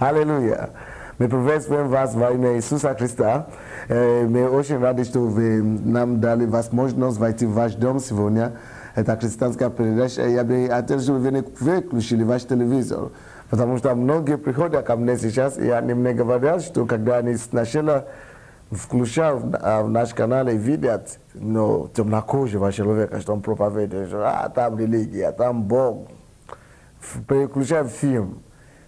Аллилуйя. Мы приветствуем вас во имя Иисуса Христа. Мы очень рады, что вы нам дали возможность войти в ваш дом сегодня. Это христианская передача. Я бы хотел, чтобы вы выключили ваш телевизор. Потому что многие приходят ко мне сейчас, и они мне говорят, что когда они сначала включают в наш канал и видят темнокожего человека, что он проповедует, что там религия, там Бог, переключают фильм.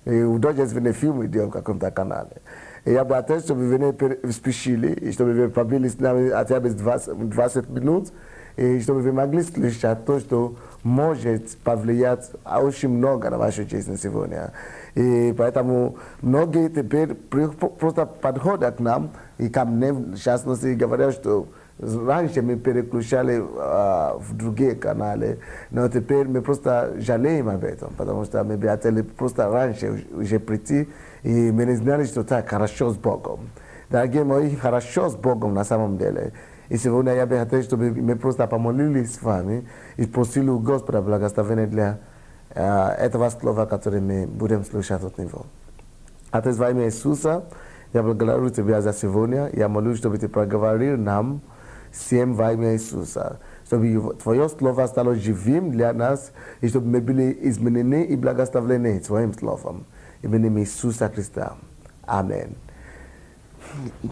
И художественный фильм идет в каком-то канале. И я бы хотел, чтобы вы спешили, и чтобы вы побыли с нами хотя бы 20 минут, и чтобы вы могли слышать то, что может повлиять очень много на вашу жизнь сегодня. И поэтому многие теперь просто подходят к нам и ко мне, в частности, говорят, что раньше мы переключали в другие каналы, но теперь мы просто жалеем об этом, потому что мы бы хотели просто раньше уже прийти, и мы не знали, что так хорошо с Богом. Дорогие мои, хорошо с Богом на самом деле. И сегодня я бы хотел, чтобы мы просто помолились с вами и просили у Господа благословения для этого слова, которое мы будем слушать от Него. Отец, во имя Иисуса, я благодарю Тебя за сегодня. Я молюсь, чтобы Ты проговорил нам всем во имя Иисуса, чтобы Твое Слово стало живым для нас, и чтобы мы были изменены и благословлены Твоим Словом. Именем Иисуса Христа. Аминь.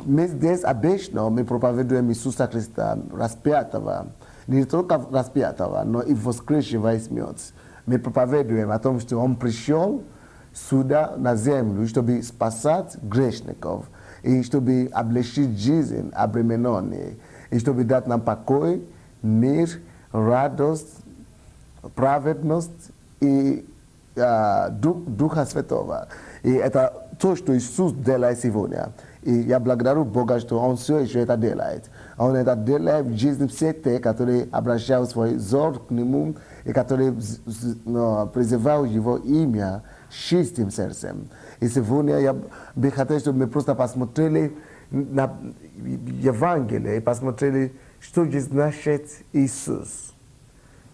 Мы здесь обычно мы проповедуем Иисуса Христа распятого, не только распятого, но и воскресшего из мертвых. Мы проповедуем о том, что Он пришел сюда на землю, чтобы спасать грешников, и чтобы облегчить жизнь обремененных, и чтобы дать нам покой, мир, радость, праведность и Духа Святого. И это то, что Иисус делает сегодня. И я благодарю Бога, что Он все еще это делает. Он это делает в жизни всех тех, которые обращают свой взор к Нему, и которые призывают Его имя чистым сердцем. И сегодня я бы хотел, чтобы мы просто посмотрели на Евангелие и посмотрели, что здесь значит Иисус.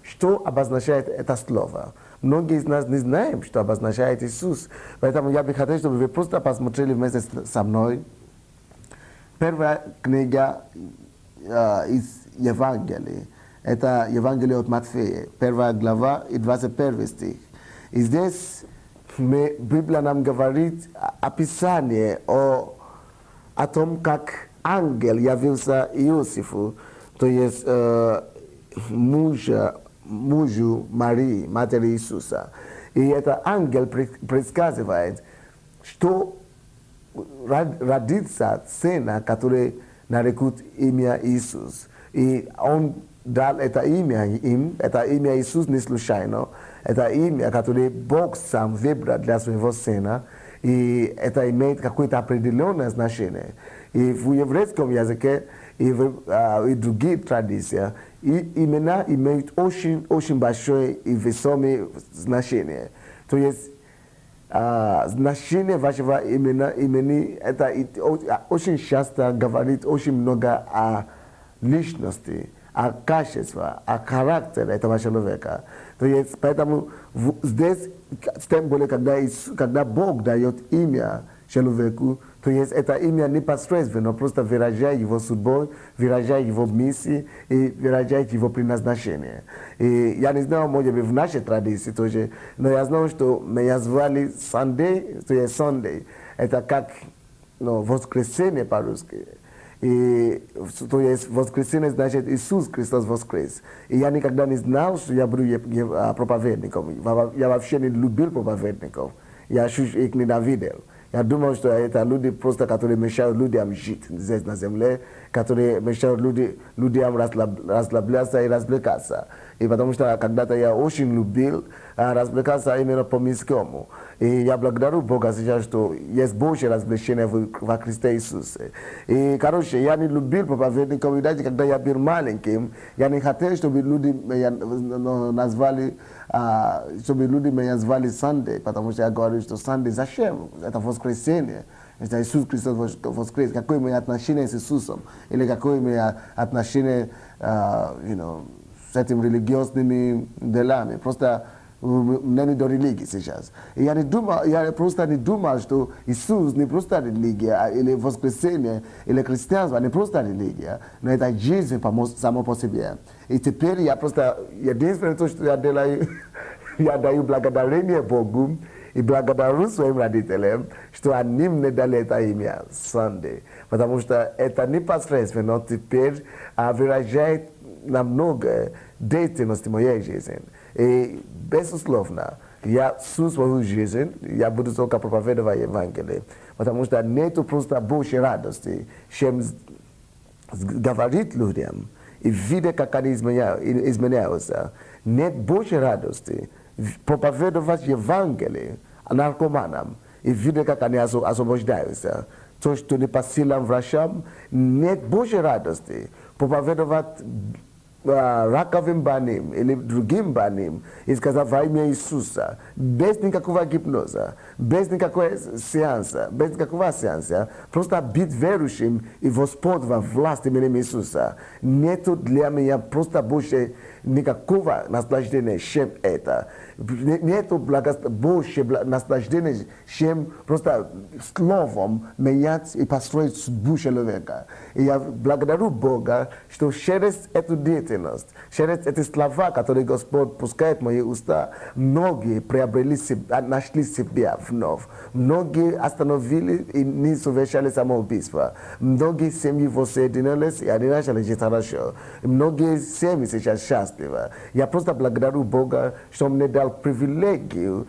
Что обозначает это слово. Многие из нас не знаем, что обозначает Иисус. Поэтому я бы хотел, чтобы вы просто посмотрели вместе со мной. Первая книга из Евангелия. Это Евангелие от Матфея, 1 глава и 21 стих. И здесь Библия нам говорит описание о том, как ангел явился Иосифу, то есть мужу Марии, матери Иисуса. И этот ангел предсказывает, что родится сына, который нарекут имя Иисус. И он дал это имя им, это имя Иисус не случайно, это имя, которое Бог сам выбрал для своего сына, и это имеет какое-то определенное значение. И в еврейском языке, и в других традициях, имена имеют очень большое и весомое значение. То есть значение вашего имени это очень часто говорит очень много о личности, о качестве, о характере этого человека. То есть поэтому здесь, тем более, когда Бог дает имя человеку, то есть это имя непосредственно просто выражает его судьбу, выражает его миссию и выражает его предназначение. И я не знаю, может быть, в нашей традиции тоже, но я знаю, что меня звали Sunday, то есть Sunday. Это как воскресенье по-русски. И то есть воскресенье значит Иисус Христос воскрес. И я никогда не знал, что я буду проповедником. Я вообще не любил проповедников. Я их ненавидел. Я думал, что это люди просто, которые мешают людям жить здесь на земле, которые мешают людям расслабляться и развлекаться. И потому что когда-то я очень любил развлекаться именно по-мирскому. И я благодарю Бога сейчас, что есть больше развлечения во Христе Иисусе. И, короче, я не любил проповедников, и даже когда я был маленьким, я не хотел, чтобы люди меня назвали Sunday, потому что я говорю, что Sunday зачем? Это воскресенье. Это Иисус Христос воскрес. Какое имеет отношение с Иисусом? Или какое имеет отношение с этими религиозными делами? Просто nani do religii сейчас. И я просто не думал, что Иисус не просто религия, или воскресение, или христианство, не просто религия, но это жизнь само по себе. И теперь я просто, единственное то, что я делаю, я даю благодарение Богу и благодарю своим родителям, что они мне дали это имя Sunday. Потому что это непосредственно теперь выражает намного деятельности моей жизни. И, безусловно, я всю свою жизнь, я буду только проповедовать Евангелие. Потому что нету просто больше радости, чем говорить людям и видеть, как они изменяются. Нет больше радости проповедовать Евангелие наркоманам и видеть, как они освобождаются. То, что не по силам врачам, нет больше радости проповедовать раковым больным или другим больным и сказать во имя Иисуса, без никакого гипноза, без никакого сеанса, просто быть верующим и воспользоваться власть именем Иисуса. Нету для меня просто больше никакого наслаждения, чем это. Нету больше наслаждения, чем просто словом менять и построить судьбу человека. И я благодарю Бога, что через эту деятельность, через эти слова, которые Господь пускает в мои уста, многие приобрели себя, нашли себя вновь. Многие остановили и не совершали самоубийство. Многие семьи воссоединились и они начали жить хорошо. Многие семьи сейчас счастливы. Я просто благодарю Бога, что мне дал привилегию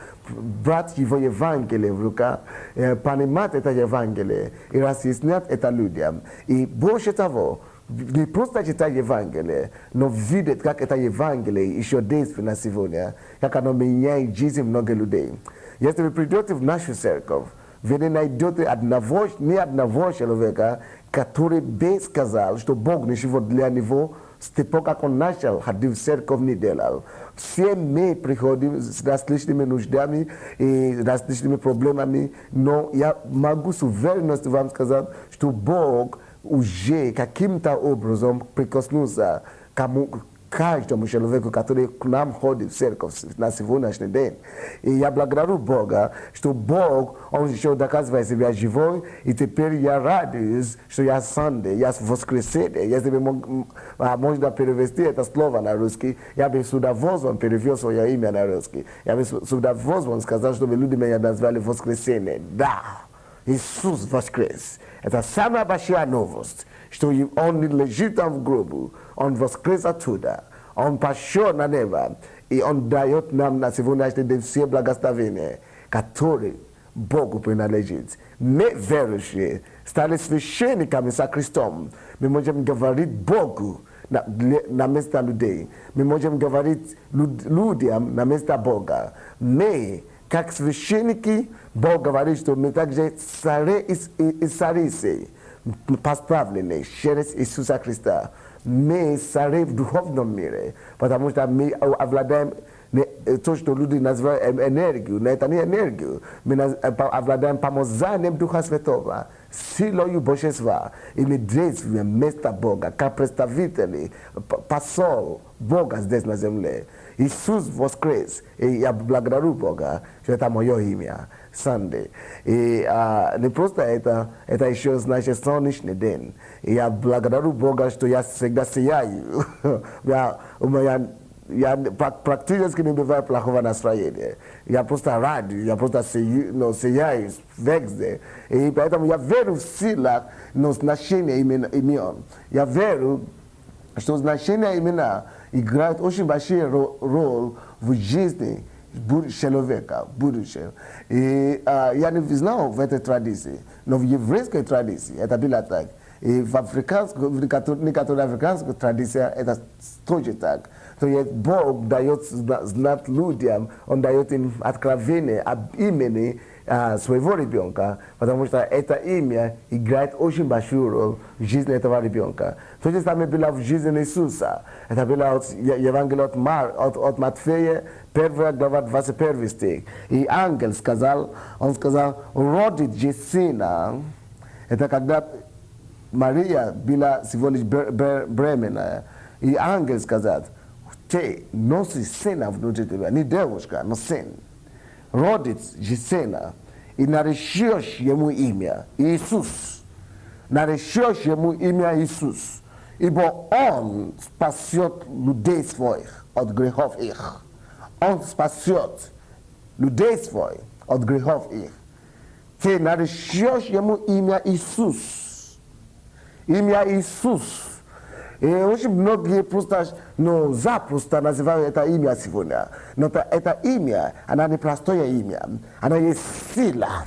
брать его Евангелие в рука, понимать это Евангелие и разъяснять это людям. И больше того, не просто читать Евангелие, но видеть, как это Евангелие еще действует сегодня, как оно меняет жизнь многих людей. Если вы придете в нашу церковь, вы не найдете ни одного человека, который бы сказал, что Бог ничего для него с тех пор, как он начал ходить в церковь, не делал. Все мы приходим с различными нуждами и различными проблемами, но я могу с уверенностью вам сказать, что Бог уже каким-то образом прикоснулся к каждому человеку, который к нам ходит в церковь на сегодняшний день. И я благодарю Бога, что Бог, Он еще доказывает себя живой, и теперь я радуюсь, что я Sunday, я воскресенье. Если бы можно перевести это слово на русский, я бы с удовольствием перевел свое имя на русский. Я бы с удовольствием сказал, чтобы люди меня назвали воскресенье. Да, Иисус воскрес. Это самая большая новость, что Он не лежит там в гробу, Он воскрес оттуда, Он пошел на небо, и Он дает нам на сегодняшний день все благословения, которые Богу принадлежит. Мы, верующие, стали священниками со Христом. Мы можем говорить Богу на место людей. Мы можем говорить людям на место Бога. Мы, как священники, Бог говорит, что мы также цари и царицы, поставлены через Иисуса Христа. Мы цари в духовном мире, потому что мы обладаем то, что люди называют энергию, но это не энергию. Мы обладаем помазанием Духа Святого, силою Божества, и мы действуем вместо Бога, как представители, посол Бога здесь на земле. Иисус воскрес, и я благодарю Бога, что это мое имя, Sunday. И не просто это еще значит солнечный день. И я благодарю Бога, что я всегда сияю. Я практически не бывает плохого настроения. Я просто рад, я просто сияю везде. И поэтому я верю в силу значения имен. Я верю, что значение имена играет очень большую роль в жизни человека, будущего. И я не знал в этой традиции, но в еврейской традиции это было так. И в некоторых африканских традициях это тоже так. То есть Бог дает знать людям, Он дает им откровение об имени своего ребенка, потому что это имя играет очень большую роль в жизни этого ребенка. То же самое было в жизни Иисуса. Это было от Евангелия от Матфея, 1 глава, 21 стих. И ангел сказал, он сказал, родит же сына. Это когда Мария была всего лишь беременная. И ангел сказал, te nosi sena vnujete ni dewoshka no sen rodit jisena inarishiosh yemu imia Isus narishiosh yemu imia Isus ibo on spasiot ludes voor od grehov ich on spasiot ludes voor od grehov ich te narishiosh yemu imia Isus hoje mnogi prostaż no za prosta nazywają eta imię Siwonia. No ta eta imię, ana nie prostoje imię, ana jest sila.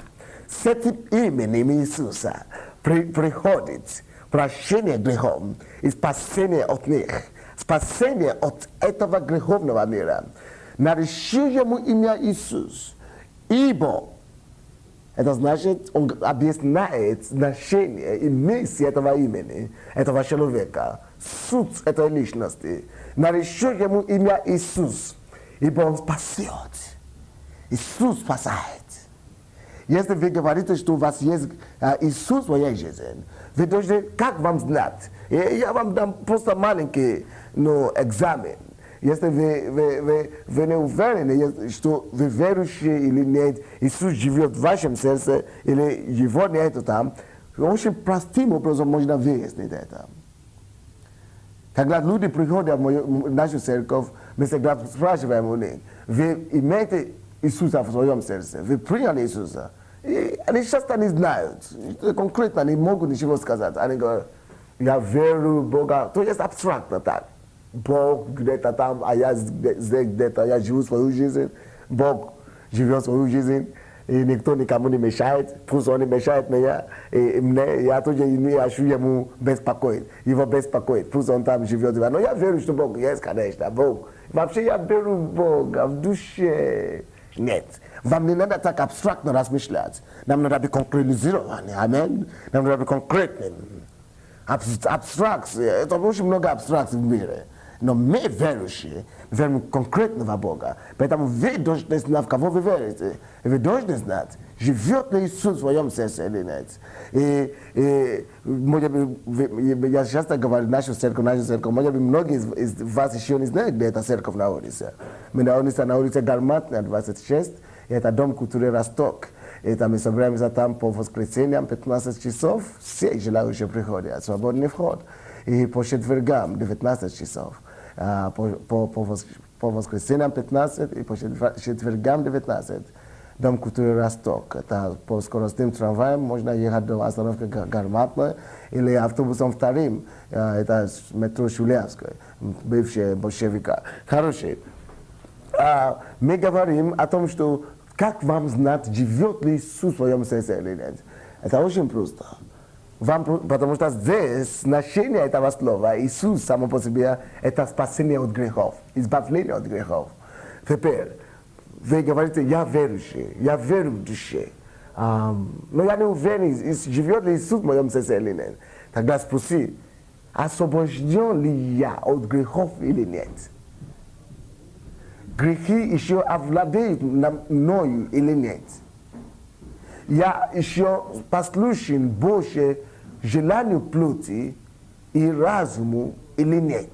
Seti imię Jezusa przychodzić, praszenie grzechom i spasenie od nich, spasenie od этого греховного мира. Нарушил ему имя Иисус, ибо это значит, он объясняет значение и миссию этого имени, этого человека, суть этой личности. Нарушил ему имя Иисус, ибо он спасет. Иисус спасает. Если вы говорите, что у вас есть Иисус в своей жизни, вы должны, как вам знать? Я вам дам просто маленький экзамен. Если вы не уверены, что вы верующие или нет, Иисус живет в вашем сердце, или его нету там, очень простым образом можно выяснить это. Когда люди приходят в нашу церковь, мы всегда спрашиваем у них, вы имеете Иисуса в своем сердце, вы приняли Иисуса? И они часто не знают, конкретно не могут ничего сказать. Они говорят, я верю в Бога, то есть абстрактно так. Бог где-то там, а я здесь где-то, я живу свою жизнь, Бог живет свою жизнь, и никто никому не мешает, пусть он не мешает мне, и мне, я тоже не ощу ему беспокоить, его беспокоит, пусть он там живет. Но я верю, что Бог есть, конечно, Бог. Вообще я верю в Бога, в душе нет. Вам не надо так абстрактно размышлять, нам надо быть конкретизированы, амин, нам надо быть конкретными. Абстракция, это очень много абстракций в мире. Но мы верующие, верим конкретного Бога. Поэтому вы должны знать, в кого вы верите. И вы должны знать, живет ли Иисус в своем сердце или нет. Я часто говорю, наша церковь, может быть, многие из вас еще не знают, где эта церковь находится. Мы находимся на улице Гарматная, 26, и это Дом культуры Росток. Это мы собираемся там по воскресеньям, 15 часов, все желающие приходят, свободный вход. И по четвергам, 19 часов. По воскресеньям 15 и по четвергам 19. Дом культуры Росток. Это по скоростным трамваям можно ехать до остановки Гарматная или автобусом вторым. Это метро Шулявская, бывшая большевика. Хороший. Мы говорим о том, что как вам знать, живет ли Иисус в своем сердце или нет. Это очень просто. Потому что здесь значение этого слова Иисус само по себе это спасение от грехов, избавление от грехов. Теперь вы говорите, я верующий, я верю в душе. Но я не уверен, живет ли Иисус в моем сердце или нет. Тогда спроси, освобожден ли я от грехов или нет? Грехи еще овладеют мною или нет? Я еще послушен больше желанию плоти и разуму или нет.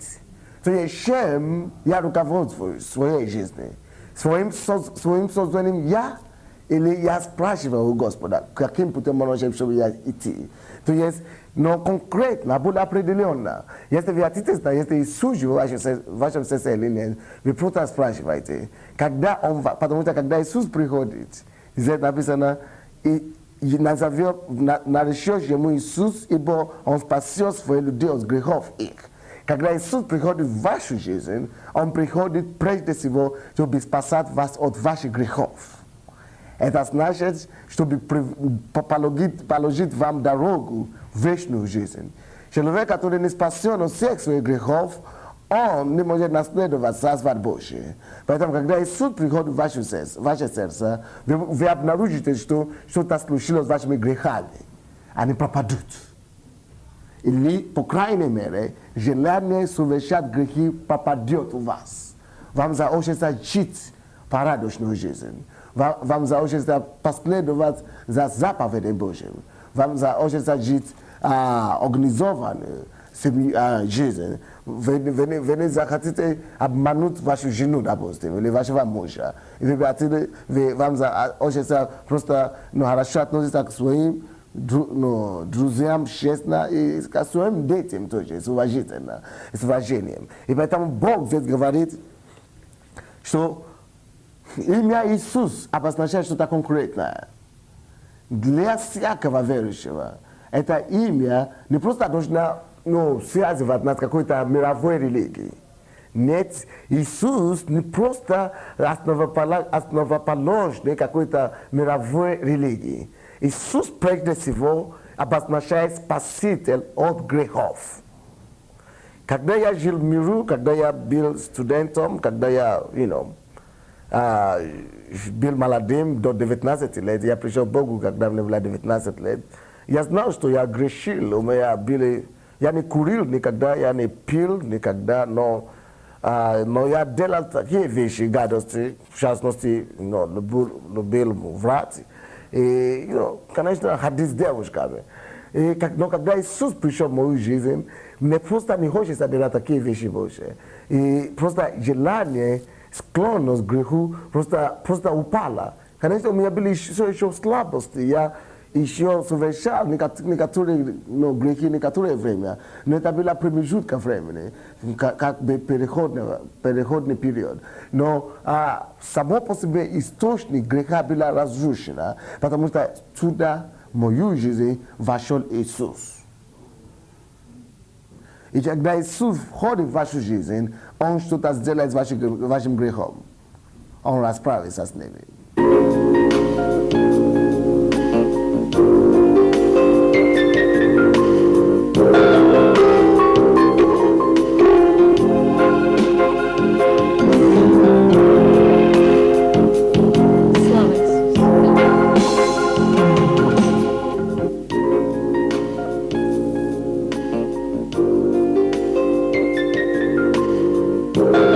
То есть чем я руководствую своей жизни? Своим созданием я или я спрашиваю у Господа, каким путем можно, чтобы я идти? То есть, но конкретно, более определенно. Если вы хотите знать, если Иисус в вашем сердце или нет, вы просто спрашиваете. Когда он, потому что когда Иисус приходит, здесь написано, и наречешь ему Иисус, ибо он спасет своих людей от грехов их. Когда Иисус приходит в вашу жизнь, он приходит прежде всего, чтобы спасать вас от ваших грехов. Это значит, чтобы положить вам дорогу в вечную жизнь. Человек, который не спасен от всех своих грехов, он не может наследовать Царство Божие. Поэтому, когда Иисус приходит в ваше сердце, вы обнаружите, что что-то случилось с вашими грехами. Они пропадут. Или, по крайней мере, желание совершать грехи пропадет у вас. Вам захочется жить порядочную жизнь. Вам захочется последовать за заповедям Божьим. Вам захочется жить организованно, жизнь. Вене захотите обмануть вашу жену, допустим, или вашего мужа. И вы хотите, вам очень просто хорошо относиться к своим друзьям, честно, и к своим детям тоже, с уважением. И поэтому Бог здесь говорит, что имя Иисус обозначает что-то конкретное. Для всякого верующего это имя не просто должно связывать нас с какой-то мировой религией. Нет, Иисус не просто основоположник какой-то мировой религии. Иисус прежде всего обозначает спаситель от грехов. Когда я жил в миру, когда я был студентом, когда я, был молодым до 19 лет, я пришел к Богу, когда мне было 19 лет, я знал, что я грешил, я не курил никогда, я не пил никогда, но я делал такие вещи, гадости, в частности, любил врать. И, конечно, ходить с девушками. Но когда Иисус пришел в мою жизнь, мне просто не хочется делать такие вещи больше. И просто желание, склонность к греху просто упала. Конечно, у меня были еще слабости, я еще совершал некоторые грехи некоторое время, но это было промежутка времени, как бы переходный период. Но само по себе источник греха был разрушен, потому что туда в мою жизнь вошел Иисус. И когда Иисус входит в вашу жизнь, Он что-то сделает с вашим грехом. Он расправится с ними. Слава Иисусу!